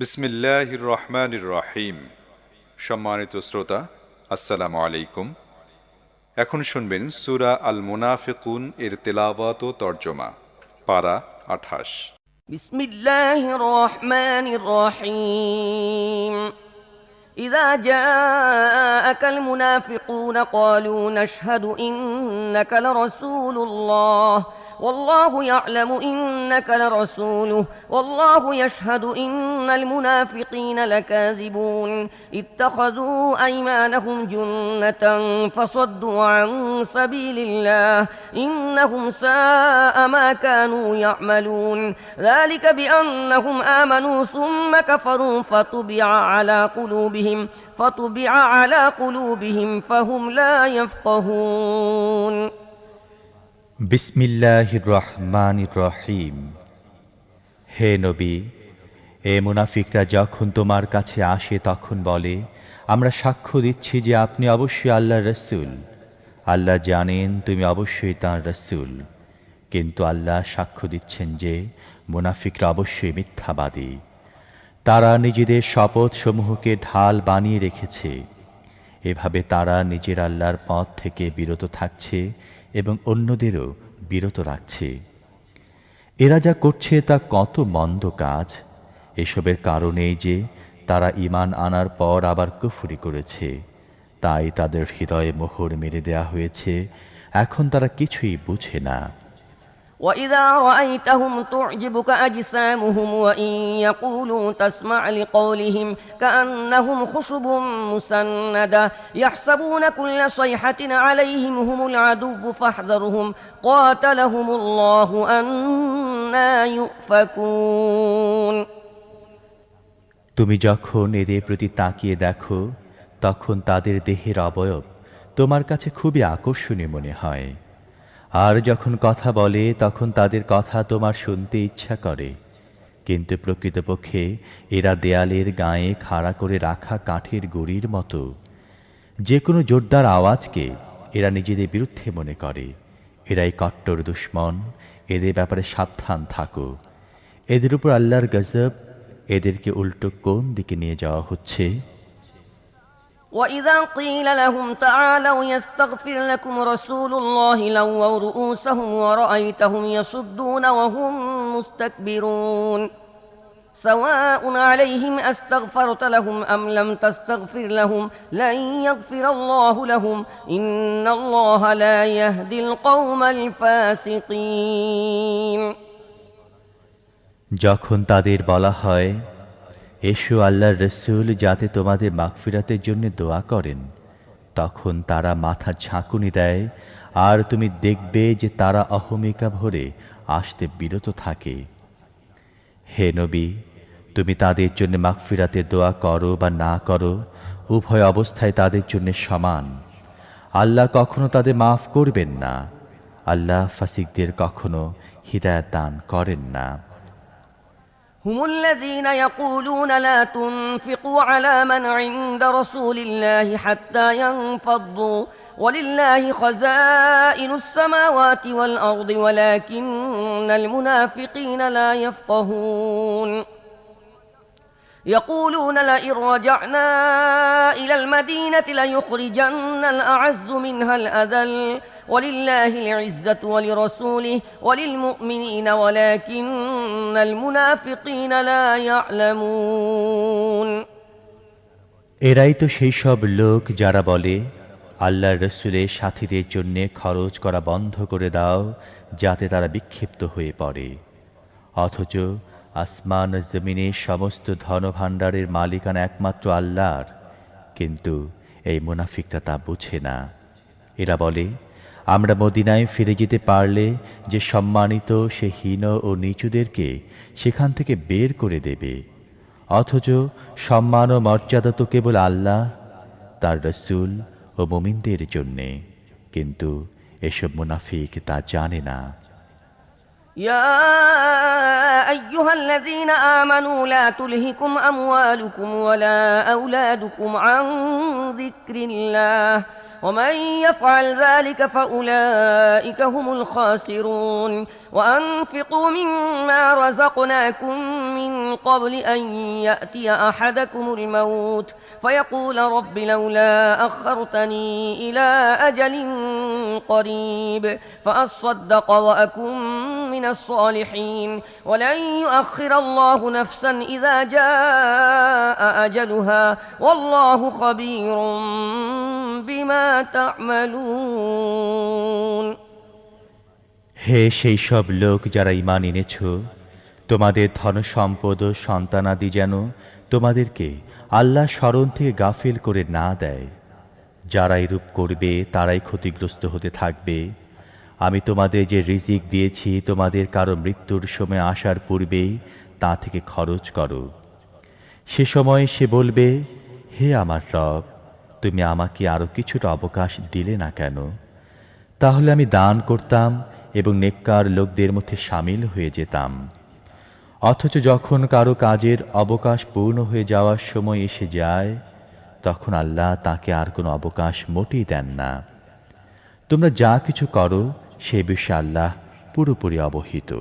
বিসমিল্লাহির রহমানির রহিম। সম্মানিত শ্রোতা, আসসালামু আলাইকুম। এখন শুনবেন সূরা আল মুনাফিকুন এর তেলাওয়াত ও তর্জমা। পারা ২৮। বিসমিল্লাহির রহমানির রহিম। إذا جاءك المنافقون قالوا نشهد إنك لرسول الله والله يعلم إنك لرسوله والله يشهد إن المنافقين لكاذبون اتخذوا أيمانهم جنة فصدوا عن سبيل الله إنهم ساء ما كانوا يعملون ذلك بأنهم آمنوا ثم كفروا فطبع على قلوبهم فهم لا يفقهون বিসমিল্লাহির রহমানির রহিম। হে নবী, এ মুনাফিকরা যখন তোমার কাছে আসে তখন বলে, আমরা সাক্ষ্য দিচ্ছি যে আপনি অবশ্যই আল্লাহর রাসূল। আল্লাহ জানেন তুমি অবশ্যই তাঁর রাসূল। কিন্তু আল্লাহ সাক্ষ্য দিচ্ছেন যে মুনাফিকরা অবশ্যই মিথ্যাবাদী। তারা নিজেদের শপথসমূহকে ঢাল বানিয়ে রেখেছে। এভাবে তারা নিজের আল্লাহর পথ থেকে বিরত থাকছে এবং অন্যদেরও বিরত রাখছে। এরা যা করছে তা কত মন্দ কাজ। এসবের কারণেই যে তারা ঈমান আনার পর আবার কুফরি করেছে, তাই তাদের হৃদয়ে মোহর মেরে দেয়া হয়েছে। এখন তারা কিছুই বুঝে না। وإذا رأيتهم تعجبك أجسامهم وإن يقولوا تسمع لقولهم كأنهم خشب مسندة يحسبون كل صيحة عليهم هم العدو فاحذرهم قاتلهم الله أنى يؤفكون তুমি যখন এদের প্রতি তাকিয়ে দেখো তখন তাদের দেহের অবয়ব তোমার কাছে খুবই আকর্ষণীয় মনে হয়। আর যখন কথা বলে তখন তাদের কথা তোমার শুনতে ইচ্ছা করে, কিন্তু প্রকৃতপক্ষে এরা দেয়ালের গায়ে খাড়া করে রাখা কাঠের গুঁড়ির মতো। যে কোনো জোরদার আওয়াজকে এরা নিজেদের বিরুদ্ধে মনে করে। এরাই কট্টর দুশমন। এদের ব্যাপারে সাবধান থাকো। এদের উপর আল্লাহর গজব। এদেরকে উল্টো কোন দিকে নিয়ে যাওয়া হচ্ছে। وإذا قيل لهم تعالوا يستغفر لكم رسول الله لووا رؤوسهم ورأيتهم يصدون وهم مستكبرون سواء عليهم أستغفرت لهم أم لم تستغفر لهم لن يغفر الله لهم إن الله لا يهدي القوم الفاسقين যখন তাদের বলা হয়, এসো আল্লাহর রাসূল যাতে তোমাদের মাগফিরাতের জন্য দোয়া করেন, তখন তারা মাথা ঝাঁকুনি দেয়। আর তুমি দেখবে যে তারা অহমিকা ভরে আসতে বিরত থাকে। হে নবী, তুমি তাদের জন্য মাগফিরাতের দোয়া করো বা না করো, উভয় অবস্থায় তাদের জন্য সমান। আল্লাহ কখনো তাদের মাফ করবেন না। আল্লাহ ফাসিকদের কখনো হিদায়াত দান করেন না। هم الذين يقولون لا تنفقوا على من عند رسول الله حتى ينفضوا ولله خزائن السماوات والأرض ولكن المنافقين لا يفقهون يقولون لئن رجعنا إلى المدينة ليخرجن الأعز منها الأذل ولله العزة ولرسوله وللمؤمنين ولكن المنافقين لا يعلمون এরাই তো সেই সব লোক যারা বলে, আল্লাহর রাসূলের সাথীদের জন্য খরচ করা বন্ধ করে দাও যাতে তারা বিক্ষিপ্ত হয়ে পড়ে। অথচ আসমান ও জমিনের সমস্ত ধনভাণ্ডারের মালিকানা একমাত্র আল্লাহর। কিন্তু এই মুনাফিকরা তা বুঝে না। এরা বলে, আমরা মদিনায় ফিরে যেতে পারলে যে সম্মানিত সে হীন ও নিচুদেরকে সেখান থেকে বের করে দেবে। অথচ সম্মান ও মর্যাদা তো কেবল আল্লাহ, তার রাসূল ও মুমিনদের জন্যে। কিন্তু এসব মুনাফিক তা জানে না। يا أيها الذين آمنوا لا تلهكم أموالكم ولا أولادكم عن ذكر الله ومن يفعل ذلك فأولئك هم الخاسرون وأنفقوا مما رزقناكم من قبل أن يأتي أحدكم الموت فيقول رب لولا أخرتني إلى أجل قريب فأصدق وأكن من الصالحين ولن يؤخر الله نفسا إذا جاء أجلها والله خبير بما تعملون হে সেই সব লোক যারা ঈমান এনেছ, তোমাদের ধনসম্পদ ও সন্তানাদি যেন তোমাদেরকে আল্লাহ স্মরণ থেকে গাফিল করে না দেয়। যারা এরূপ করবে তারাই ক্ষতিগ্রস্ত হতে থাকবে। আমি তোমাদের যে রিজিক দিয়েছি তোমাদের কারো মৃত্যুর সময় আসার পূর্বেই তা থেকে খরচ করো। সে সময় সে বলবে, হে আমার রব, তুমি আমাকে আরো কিছুটা অবকাশ দিলে না কেন? তাহলে আমি দান করতাম এবং নেককার লোকদের মধ্যে শামিল হয়ে যেতাম। অথচ যখন কারো কাজের অবকাশ পূর্ণ হয়ে যাওয়ার সময় এসে যায়, তখন আল্লাহ তাকে আর কোনো অবকাশ মোটেই দেন না। তোমরা যা কিছু করো সে বিষয়ে আল্লাহ পুরোপুরি অবহিত।